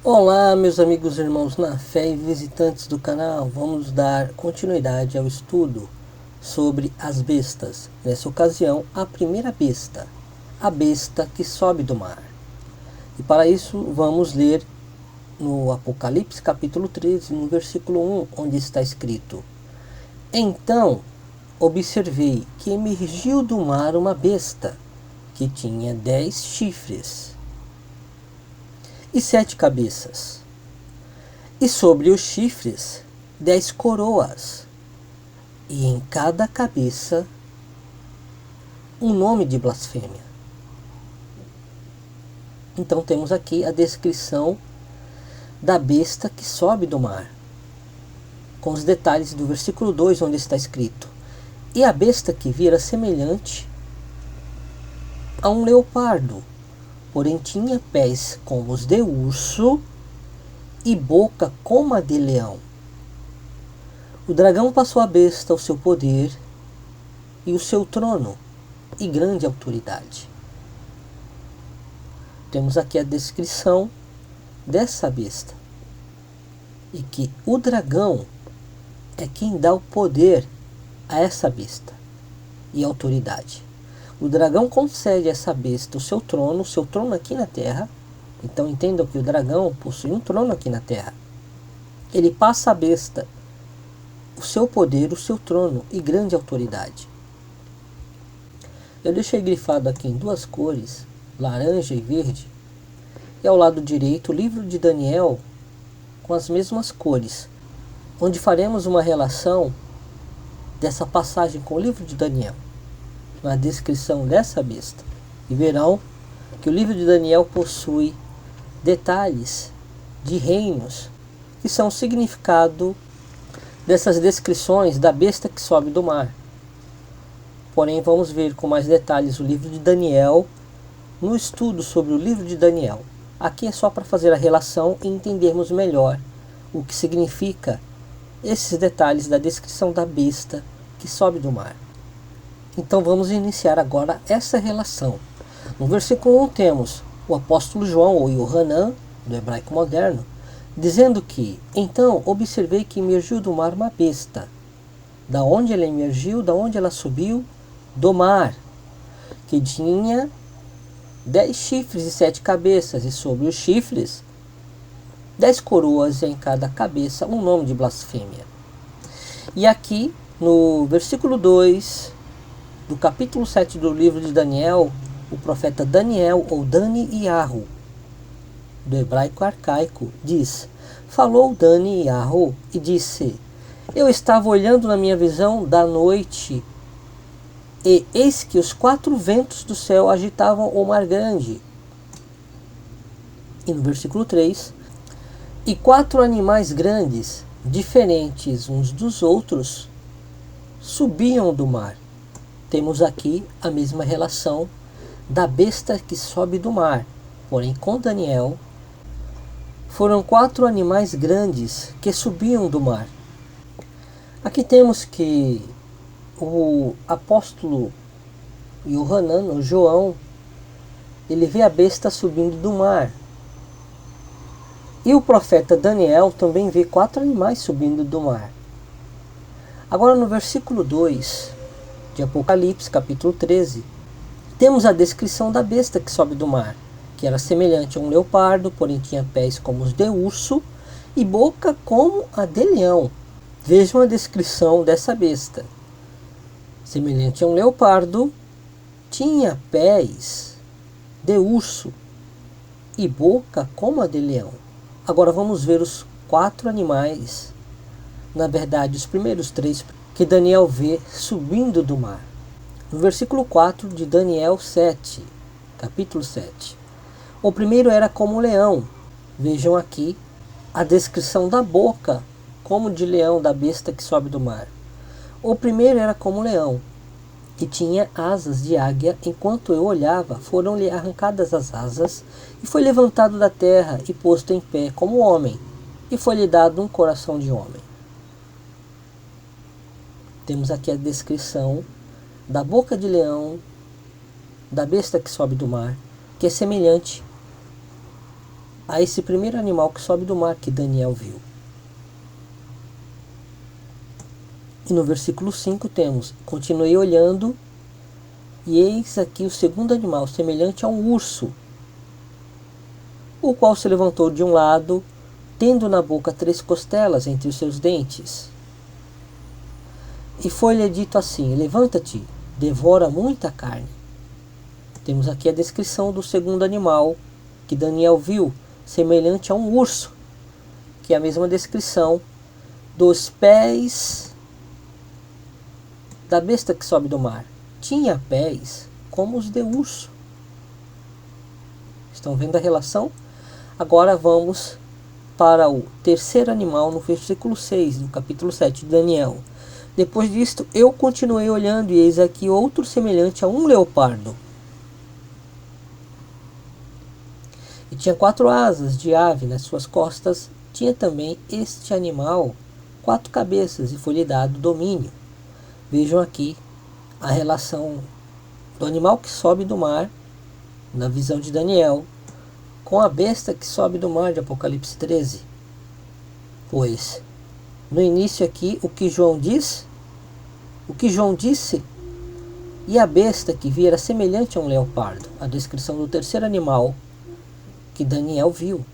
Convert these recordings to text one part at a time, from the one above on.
Olá, meus amigos e irmãos na fé e visitantes do canal. Vamos dar continuidade ao estudo sobre as bestas. Nessa ocasião, a primeira besta, a besta que sobe do mar. E para isso, vamos ler no Apocalipse capítulo 13, no versículo 1, onde está escrito: Então observei que emergiu do mar uma besta que tinha 10 chifres e 7 cabeças, e sobre os chifres 10 coroas, e em cada cabeça um nome de blasfêmia. Então temos aqui a descrição da besta que sobe do mar, com os detalhes do versículo 2, onde está escrito: E a besta que vi era semelhante a um leopardo, porém tinha pés como os de urso e boca como a de leão. O dragão passou à besta o seu poder e o seu trono e grande autoridade. Temos aqui a descrição dessa besta, e que o dragão é quem dá o poder a essa besta e autoridade. O dragão concede a essa besta o seu trono aqui na terra. Então entendam que o dragão possui um trono aqui na terra. Ele passa à besta o seu poder, o seu trono e grande autoridade. Eu deixei grifado aqui em duas cores, laranja e verde, e ao lado direito o livro de Daniel com as mesmas cores, onde faremos uma relação dessa passagem com o livro de Daniel, na descrição dessa besta, e verão que o livro de Daniel possui detalhes de reinos que são o significado dessas descrições da besta que sobe do mar. Porém, vamos ver com mais detalhes o livro de Daniel no estudo sobre o livro de Daniel. Aqui é só para fazer a relação e entendermos melhor o que significa esses detalhes da descrição da besta que sobe do mar. Então vamos iniciar agora essa relação. No versículo 1 temos o apóstolo João, ou Yohanan, do hebraico moderno, dizendo que: Então observei que emergiu do mar uma besta. Da onde ela emergiu, da onde ela subiu? Do mar, que tinha 10 chifres e 7 cabeças, e sobre os chifres 10 coroas, e em cada cabeça um nome de blasfêmia. E aqui no versículo 2 do capítulo 7 do livro de Daniel, o profeta Daniel, ou Dani-Yahu, do hebraico arcaico, diz: Falou Dani-Yahu e disse: Eu estava olhando na minha visão da noite, e eis que os 4 ventos do céu agitavam o mar grande. E no versículo 3: E 4 animais grandes, diferentes uns dos outros, subiam do mar. Temos aqui a mesma relação da besta que sobe do mar, porém com Daniel foram 4 animais grandes que subiam do mar. Aqui temos que o apóstolo Yohanan, ou João, ele vê a besta subindo do mar. E o profeta Daniel também vê 4 animais subindo do mar. Agora no versículo 2 de Apocalipse, capítulo 13, temos a descrição da besta que sobe do mar, que era semelhante a um leopardo, porém tinha pés como os de urso e boca como a de leão. Vejam a descrição dessa besta. Semelhante a um leopardo, tinha pés de urso e boca como a de leão. Agora vamos ver os 4 animais, na verdade os primeiros 3 que Daniel vê subindo do mar. No versículo 4 de Daniel 7, capítulo 7. O primeiro era como leão. Vejam aqui a descrição da boca como de leão da besta que sobe do mar. O primeiro era como leão, e tinha asas de águia. Enquanto eu olhava, foram-lhe arrancadas as asas, e foi levantado da terra e posto em pé como homem, e foi-lhe dado um coração de homem. Temos aqui a descrição da boca de leão, da besta que sobe do mar, que é semelhante a esse primeiro animal que sobe do mar que Daniel viu. E no versículo 5 temos: continuei olhando, e eis aqui o segundo animal, semelhante a um urso, o qual se levantou de um lado, tendo na boca 3 costelas entre os seus dentes. E foi-lhe dito assim: levanta-te, devora muita carne. Temos aqui a descrição do segundo animal que Daniel viu, semelhante a um urso, que é a mesma descrição dos pés da besta que sobe do mar. Tinha pés como os de urso. Estão vendo a relação? Agora vamos para o terceiro animal no versículo 6, no capítulo 7 de Daniel. Depois disto, eu continuei olhando, e eis aqui outro semelhante a um leopardo. E tinha 4 asas de ave nas suas costas. Tinha também este animal 4 cabeças, e foi-lhe dado domínio. Vejam aqui a relação do animal que sobe do mar, na visão de Daniel, com a besta que sobe do mar de Apocalipse 13. Pois, no início aqui, o que João disse, e a besta que vi era semelhante a um leopardo, a descrição do terceiro animal que Daniel viu.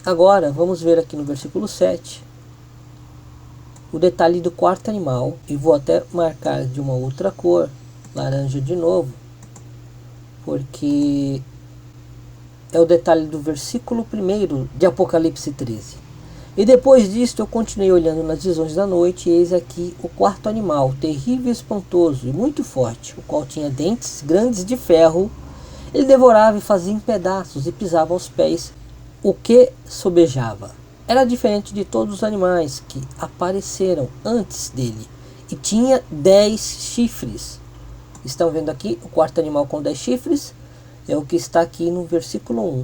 Agora vamos ver aqui no versículo 7 o detalhe do quarto animal, e vou até marcar de uma outra cor, laranja de novo, porque é o detalhe do versículo 1 de Apocalipse 13. E depois disto eu continuei olhando nas visões da noite, e eis aqui o quarto animal, terrível e espantoso e muito forte, o qual tinha dentes grandes de ferro. Ele devorava e fazia em pedaços, e pisava aos pés o que sobejava. Era diferente de todos os animais que apareceram antes dele, e tinha 10 chifres. Estão vendo aqui o quarto animal com 10 chifres? É o que está aqui no versículo 1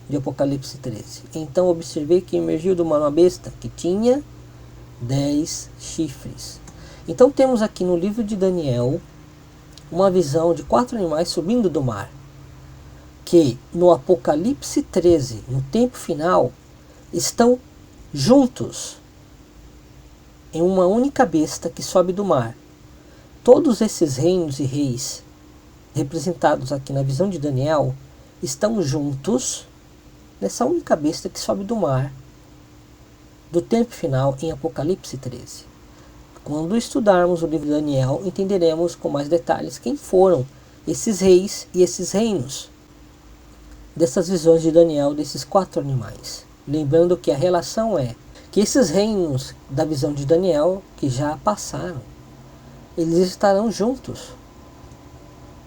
de Apocalipse 13. Então observei que emergiu do mar uma besta que tinha 10 chifres. Então temos aqui no livro de Daniel uma visão de 4 animais subindo do mar, que no Apocalipse 13, no tempo final, estão juntos em uma única besta que sobe do mar. Todos esses reinos e reis representados aqui na visão de Daniel estão juntos nessa única besta que sobe do mar do tempo final em Apocalipse 13. Quando estudarmos o livro de Daniel, entenderemos com mais detalhes quem foram esses reis e esses reinos dessas visões de Daniel, desses 4 animais. Lembrando que a relação é que esses reinos da visão de Daniel, que já passaram, eles estarão juntos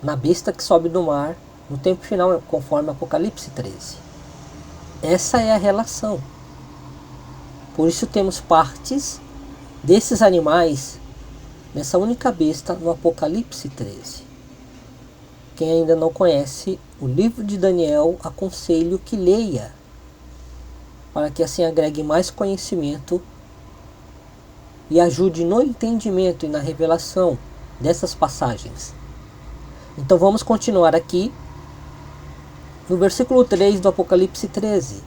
na besta que sobe do mar no tempo final, conforme Apocalipse 13. Essa é a relação. Por isso temos partes desses animais nessa única besta no Apocalipse 13. Quem ainda não conhece o livro de Daniel, aconselho que leia, para que assim agregue mais conhecimento e ajude no entendimento e na revelação dessas passagens. Então vamos continuar aqui no versículo 3 do Apocalipse 13.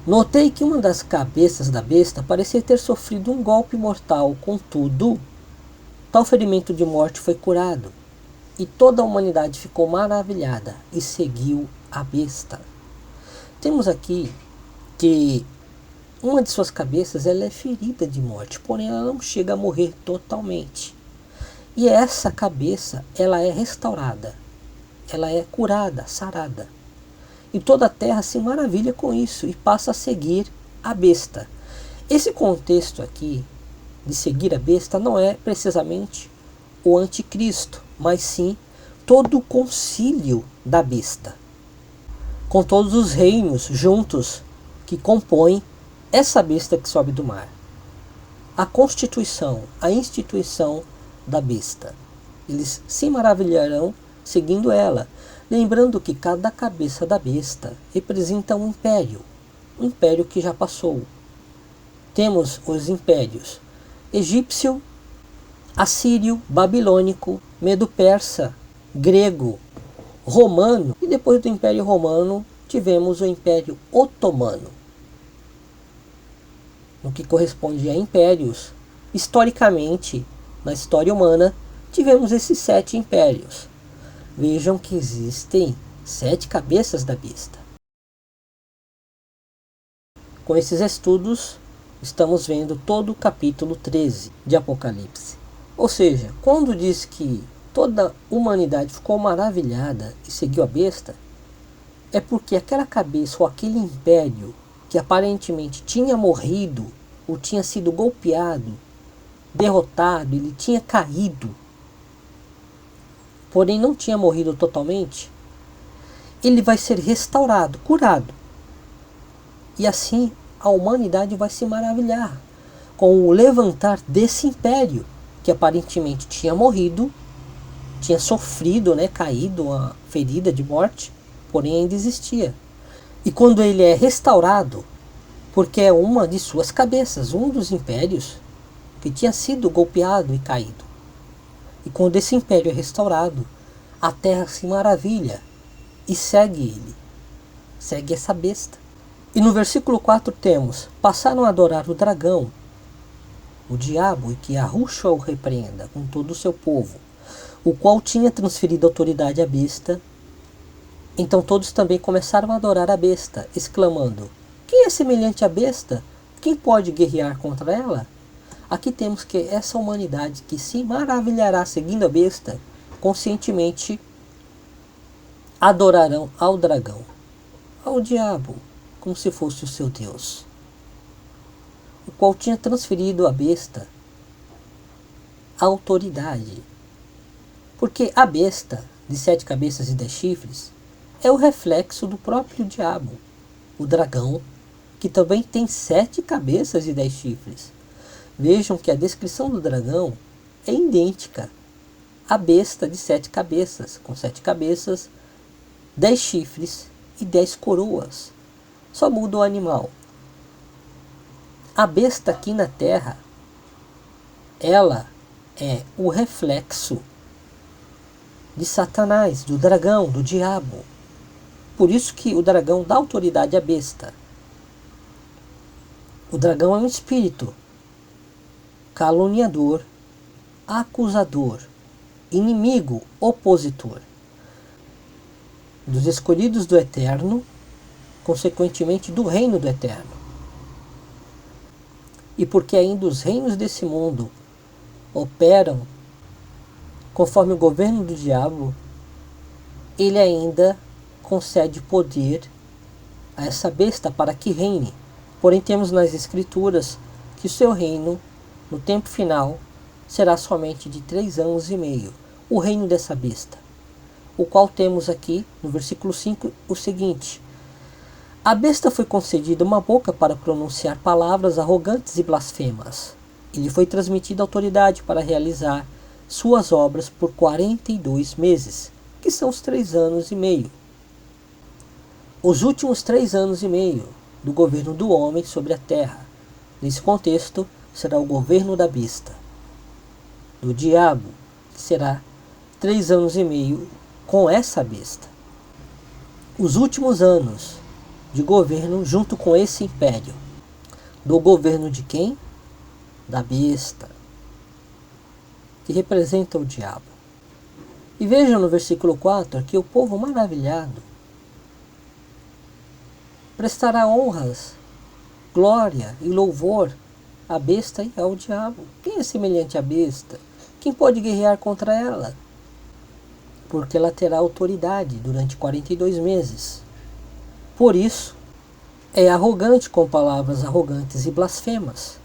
Notei que uma das cabeças da besta parecia ter sofrido um golpe mortal, contudo, tal ferimento de morte foi curado, e toda a humanidade ficou maravilhada e seguiu a besta. Temos aqui que uma de suas cabeças ela é ferida de morte, porém ela não chega a morrer totalmente. E essa cabeça ela é restaurada, ela é curada, sarada. E toda a terra se maravilha com isso e passa a seguir a besta. Esse contexto aqui de seguir a besta não é precisamente o anticristo, mas sim todo o concílio da besta, com todos os reinos juntos que compõem essa besta que sobe do mar. A constituição, a instituição da besta. Eles se maravilharão seguindo ela, lembrando que cada cabeça da besta representa um império que já passou. Temos os impérios egípcio, assírio, babilônico, medo-persa, grego, romano, e depois do Império Romano tivemos o Império Otomano, no que corresponde a impérios. Historicamente, na história humana, tivemos esses 7 impérios. Vejam que existem 7 cabeças da besta. Com esses estudos, estamos vendo todo o capítulo 13 de Apocalipse. Ou seja, quando diz que toda a humanidade ficou maravilhada e seguiu a besta, é porque aquela cabeça ou aquele império que aparentemente tinha morrido ou tinha sido golpeado, derrotado, ele tinha caído, porém não tinha morrido totalmente, ele vai ser restaurado, curado. E assim a humanidade vai se maravilhar com o levantar desse império que aparentemente tinha morrido, tinha sofrido, caído, uma ferida de morte, porém ainda existia. E quando ele é restaurado, porque é uma de suas cabeças, um dos impérios que tinha sido golpeado e caído. E quando esse império é restaurado, a terra se maravilha e segue ele, segue essa besta. E no versículo 4 temos: passaram a adorar o dragão, o diabo, e que Yahushua o repreenda com todo o seu povo, o qual tinha transferido autoridade à besta. Então todos também começaram a adorar a besta, exclamando: quem é semelhante à besta? Quem pode guerrear contra ela? Aqui temos que essa humanidade que se maravilhará seguindo a besta, conscientemente adorarão ao dragão, ao diabo, como se fosse o seu Deus, o qual tinha transferido à besta a autoridade. Porque a besta, de 7 cabeças e 10 chifres, é o reflexo do próprio diabo, o dragão, que também tem 7 cabeças e 10 chifres. Vejam que a descrição do dragão é idêntica à besta de 7 cabeças, com 7 cabeças, 10 chifres e 10 coroas. Só muda o animal. A besta aqui na terra, ela é o reflexo de Satanás, do dragão, do diabo. Por isso que o dragão dá autoridade à besta. O dragão é um espírito caluniador, acusador, inimigo, opositor dos escolhidos do Eterno, consequentemente do reino do Eterno. E porque ainda os reinos desse mundo operam conforme o governo do diabo, ele ainda concede poder a essa besta para que reine. Porém temos nas escrituras que o seu reino, no tempo final, será somente de 3 anos e meio, o reino dessa besta, o qual temos aqui no versículo 5 o seguinte: a besta foi concedida uma boca para pronunciar palavras arrogantes e blasfemas, e lhe foi transmitida autoridade para realizar suas obras por 42 meses, que são os 3 anos e meio. Os últimos 3 anos e meio do governo do homem sobre a terra. Nesse contexto, será o governo da besta, do diabo, que será 3 anos e meio com essa besta. Os últimos anos de governo junto com esse império. Do governo de quem? Da besta, que representa o diabo. E vejam no versículo 4 que o povo maravilhado prestará honras, glória e louvor à besta e ao diabo. Quem é semelhante à besta? Quem pode guerrear contra ela? Porque ela terá autoridade durante 42 meses. Por isso, é arrogante com palavras arrogantes e blasfemas.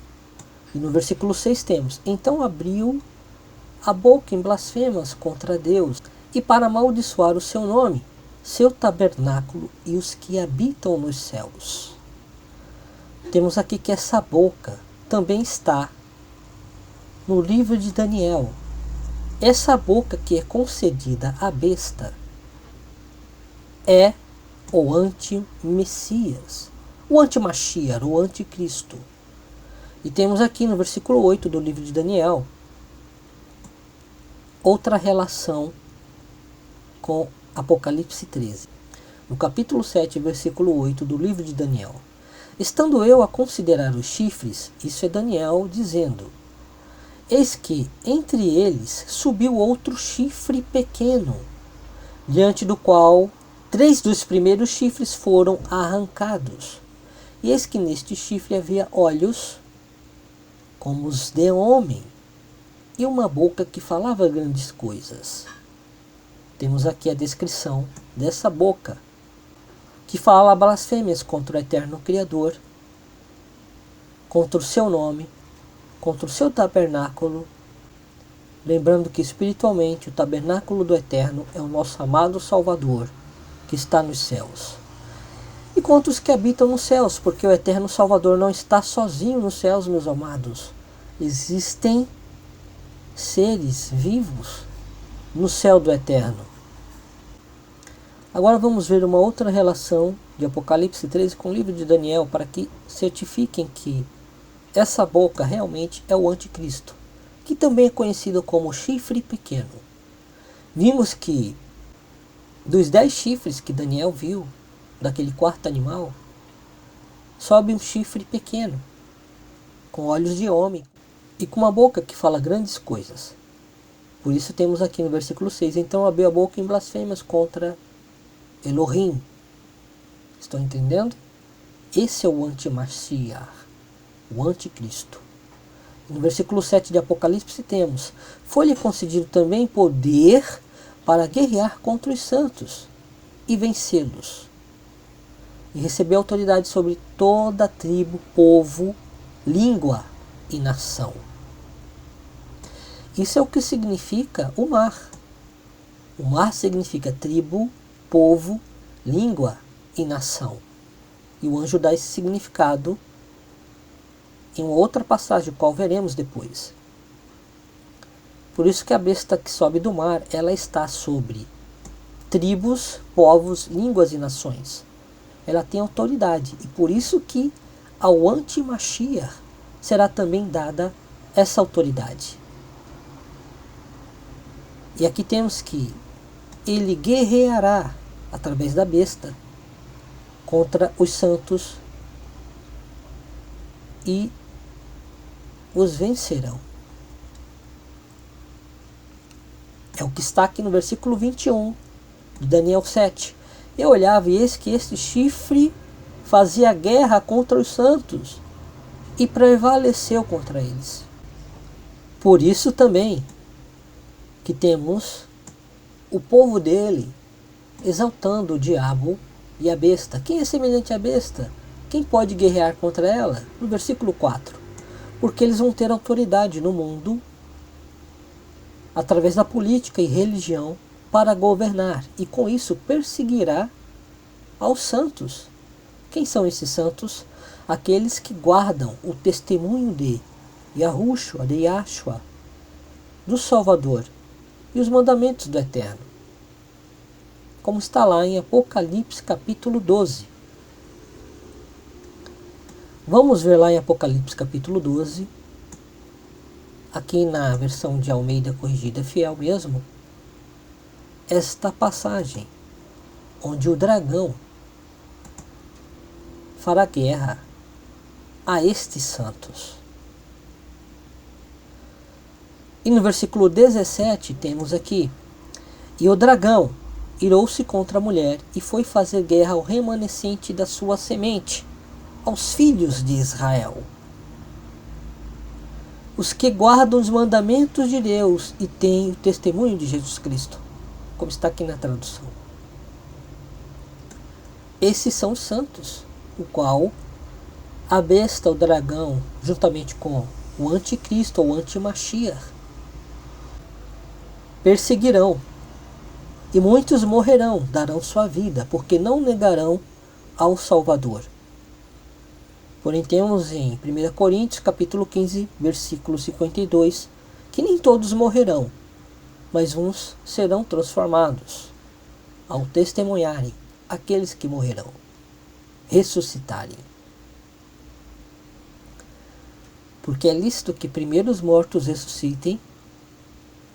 E no versículo 6 temos: então abriu a boca em blasfemas contra Deus, e para amaldiçoar o seu nome, seu tabernáculo e os que habitam nos céus. Temos aqui que essa boca também está no livro de Daniel. Essa boca que é concedida à besta é o anti-Messias, o anti-Mashiach, o anticristo. E temos aqui no versículo 8 do livro de Daniel outra relação com Apocalipse 13. No capítulo 7, versículo 8 do livro de Daniel. Estando eu a considerar os chifres, isso é Daniel dizendo: eis que entre eles subiu outro chifre pequeno, diante do qual 3 dos primeiros chifres foram arrancados. E eis que neste chifre havia olhos como os de homem, e uma boca que falava grandes coisas. Temos aqui a descrição dessa boca, que fala blasfêmias contra o eterno Criador, contra o seu nome, contra o seu tabernáculo, lembrando que espiritualmente o tabernáculo do Eterno é o nosso amado Salvador, que está nos céus. E contra os que habitam nos céus, porque o Eterno Salvador não está sozinho nos céus, meus amados. Existem seres vivos no céu do Eterno. Agora vamos ver uma outra relação de Apocalipse 13 com o livro de Daniel, para que certifiquem que essa boca realmente é o anticristo, que também é conhecido como chifre pequeno. Vimos que dos 10 chifres que Daniel viu, daquele quarto animal, sobe um chifre pequeno, com olhos de homem e com uma boca que fala grandes coisas. Por isso temos aqui no versículo 6, então abriu a boca em blasfêmias contra Elohim. Estão entendendo? Esse é o anti-Mashiach, o anticristo. No versículo 7 de Apocalipse temos: foi-lhe concedido também poder para guerrear contra os santos e vencê-los. E recebeu autoridade sobre toda tribo, povo, língua e nação. Isso é o que significa o mar. O mar significa tribo, povo, língua e nação. E o anjo dá esse significado em outra passagem, qual veremos depois. Por isso que a besta que sobe do mar, ela está sobre tribos, povos, línguas e nações. Ela tem autoridade, e por isso que ao anti-Mashiach será também dada essa autoridade. E aqui temos que ele guerreará através da besta contra os santos e os vencerão. É o que está aqui no versículo 21 de Daniel 7. Eu olhava e eis que este chifre fazia guerra contra os santos e prevaleceu contra eles. Por isso também que temos o povo dele exaltando o diabo e a besta. Quem é semelhante à besta? Quem pode guerrear contra ela? No versículo 4. Porque eles vão ter autoridade no mundo, através da política e religião, para governar, e com isso perseguirá aos santos. Quem são esses santos? Aqueles que guardam o testemunho de Yahushua, de Yahshua, do Salvador, e os mandamentos do Eterno, como está lá em Apocalipse capítulo 12. Vamos ver lá em Apocalipse capítulo 12, aqui na versão de Almeida Corrigida Fiel mesmo, esta passagem, onde o dragão fará guerra a estes santos. E no versículo 17 temos aqui: e o dragão irou-se contra a mulher e foi fazer guerra ao remanescente da sua semente, aos filhos de Israel, os que guardam os mandamentos de Deus e têm o testemunho de Jesus Cristo, como está aqui na tradução. Esses são os santos, o qual a besta, o dragão, juntamente com o anticristo ou anti-Mashiach, perseguirão, e muitos morrerão, darão sua vida, porque não negarão ao Salvador. Porém temos em 1 Coríntios capítulo 15, versículo 52, que nem todos morrerão, mas uns serão transformados, ao testemunharem aqueles que morrerão, ressuscitarem. porque é lícito que primeiro os mortos ressuscitem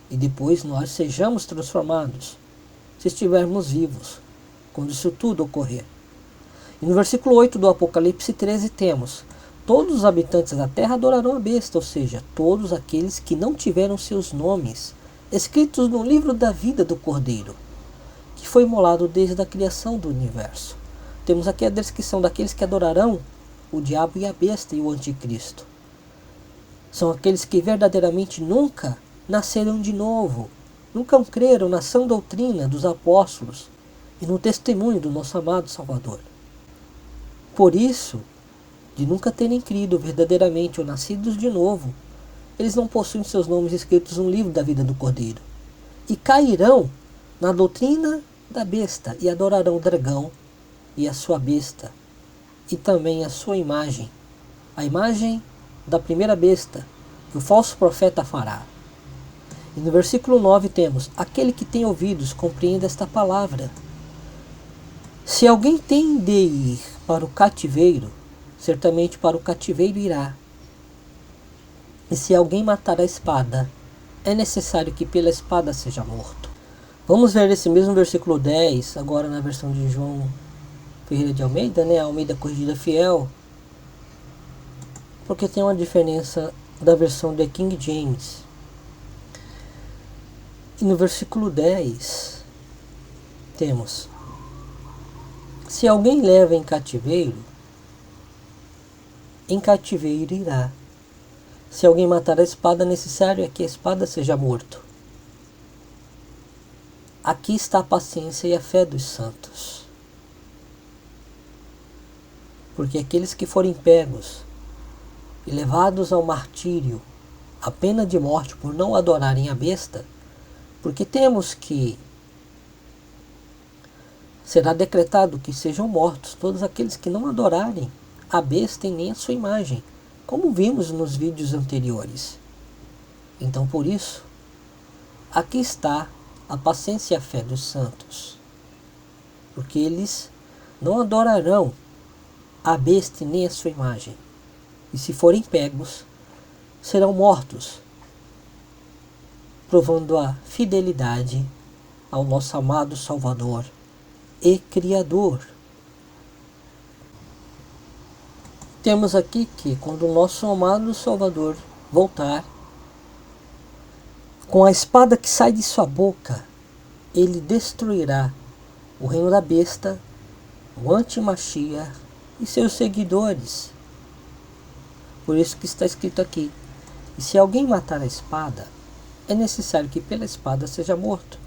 e depois nós sejamos transformados, se estivermos vivos, quando isso tudo ocorrer. E no versículo 8 do Apocalipse 13 temos: todos os habitantes da terra adorarão a besta, ou seja, todos aqueles que não tiveram seus nomes escritos no livro da vida do Cordeiro, que foi imolado desde a criação do universo. Temos aqui a descrição daqueles que adorarão o diabo e a besta e o anticristo. São aqueles que verdadeiramente nunca nasceram de novo, nunca creram na sã doutrina dos apóstolos e no testemunho do nosso amado Salvador. Por isso, de nunca terem crido verdadeiramente ou nascidos de novo, eles não possuem seus nomes escritos no livro da vida do Cordeiro, e cairão na doutrina da besta e adorarão o dragão e a sua besta, e também a sua imagem, a imagem da primeira besta que o falso profeta fará. E no versículo 9 temos: aquele que tem ouvidos compreenda esta palavra. Se alguém tem de ir para o cativeiro, certamente para o cativeiro irá. E se alguém matar a espada, é necessário que pela espada seja morto. Vamos ver esse mesmo versículo 10, agora na versão de João Ferreira de Almeida, a Almeida Corrigida Fiel, porque tem uma diferença da versão de King James. E no versículo 10 temos: se alguém leva em cativeiro irá. Se alguém matar a espada, necessário é que a espada seja morto. Aqui está a paciência e a fé dos santos. Porque aqueles que forem pegos e levados ao martírio, a pena de morte por não adorarem a besta, porque temos que será decretado que sejam mortos todos aqueles que não adorarem a besta e nem a sua imagem, como vimos nos vídeos anteriores. Então, por isso, aqui está a paciência e a fé dos santos, porque eles não adorarão a besta e nem a sua imagem, e se forem pegos, serão mortos, provando a fidelidade ao nosso amado Salvador e Criador. Temos aqui que quando o nosso amado Salvador voltar, com a espada que sai de sua boca, ele destruirá o reino da besta, o anti-Mashiach e seus seguidores. Por isso que está escrito aqui: e se alguém matar a espada, é necessário que pela espada seja morto.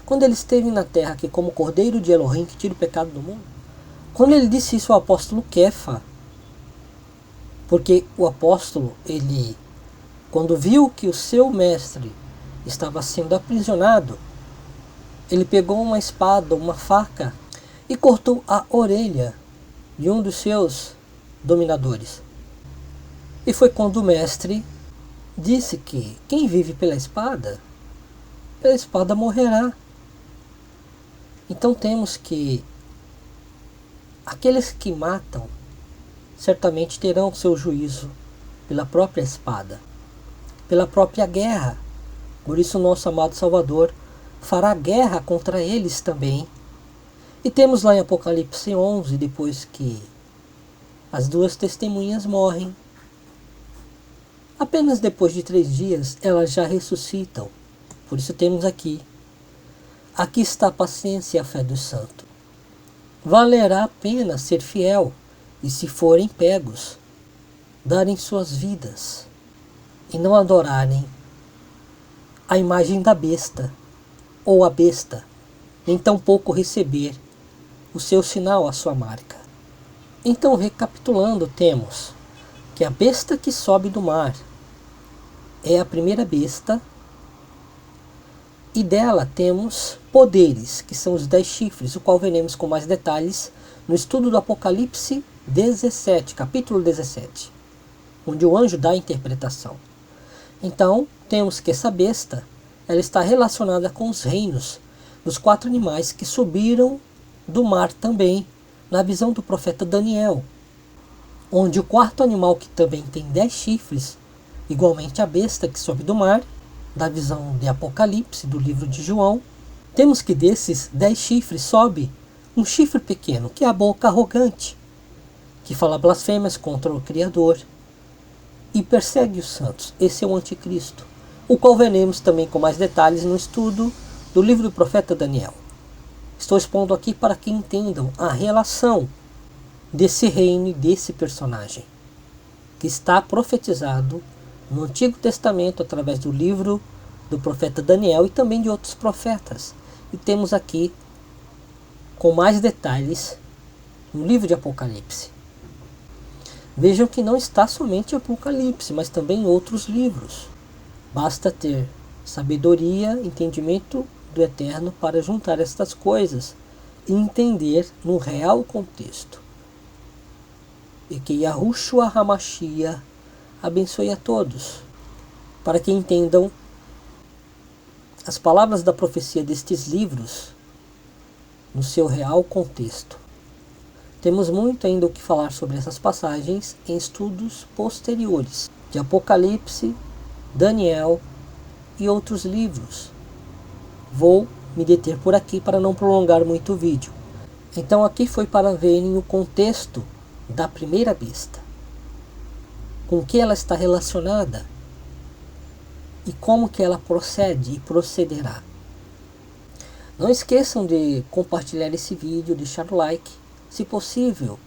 Quando ele esteve na terra, que como cordeiro de Elohim que tira o pecado do mundo, quando ele disse isso ao apóstolo Kefa, porque o apóstolo, ele, quando viu que o seu mestre estava sendo aprisionado, ele pegou uma espada, uma faca, e cortou a orelha de um dos seus dominadores. E foi quando o mestre disse que quem vive pela espada morrerá. Então temos que aqueles que matam certamente terão seu juízo pela própria espada, pela própria guerra. Por isso nosso amado Salvador fará guerra contra eles também. E temos lá em Apocalipse 11, depois que as duas testemunhas morrem, apenas depois de 3 dias elas já ressuscitam. Por isso temos aqui está a paciência e a fé dos santos. Valerá a pena ser fiel, e se forem pegos, darem suas vidas, e não adorarem a imagem da besta, ou a besta, nem tampouco receber o seu sinal, a sua marca. Então, recapitulando, temos que a besta que sobe do mar é a primeira besta, e dela temos poderes, que são os 10 chifres, o qual veremos com mais detalhes no estudo do Apocalipse 17, capítulo 17, onde o anjo dá a interpretação. Então, temos que essa besta, ela está relacionada com os reinos dos 4 animais que subiram do mar também, na visão do profeta Daniel, onde o 4º animal, que também tem 10 chifres, igualmente a besta que sobe do mar, da visão de Apocalipse, do livro de João. Temos que desses 10 chifres sobe um chifre pequeno, que é a boca arrogante, que fala blasfêmias contra o Criador e persegue os santos. Esse é o anticristo, o qual veremos também com mais detalhes no estudo do livro do profeta Daniel. Estou expondo aqui para que entendam a relação desse reino e desse personagem, que está profetizado no Antigo Testamento através do livro do profeta Daniel e também de outros profetas. E temos aqui com mais detalhes no livro de Apocalipse. Vejam que não está somente em Apocalipse, mas também em outros livros. Basta ter sabedoria, entendimento do Eterno para juntar estas coisas e entender no real contexto. E que Yahushua HaMashiach abençoe a todos, para que entendam as palavras da profecia destes livros no seu real contexto. Temos muito ainda o que falar sobre essas passagens em estudos posteriores de Apocalipse, Daniel e outros livros. Vou me deter por aqui para não prolongar muito o vídeo. Então aqui foi para verem o contexto da primeira besta, com que ela está relacionada e como que ela procede e procederá. Não esqueçam de compartilhar esse vídeo, deixar o like. Se possível,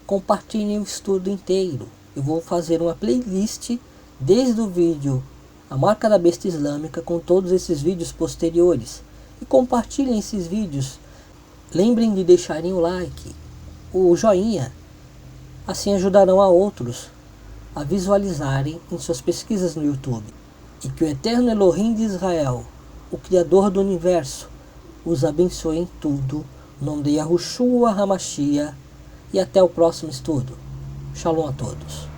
compartilhem o estudo inteiro. Eu vou fazer uma playlist desde o vídeo A Marca da Besta Islâmica com todos esses vídeos posteriores. E compartilhem esses vídeos. Lembrem de deixarem o like, o joinha. Assim ajudarão a outros a visualizarem em suas pesquisas no YouTube. E que o eterno Elohim de Israel, o Criador do Universo, os abençoe em tudo. Em nome de Yahushua HaMashiach. E até o próximo estudo. Shalom a todos.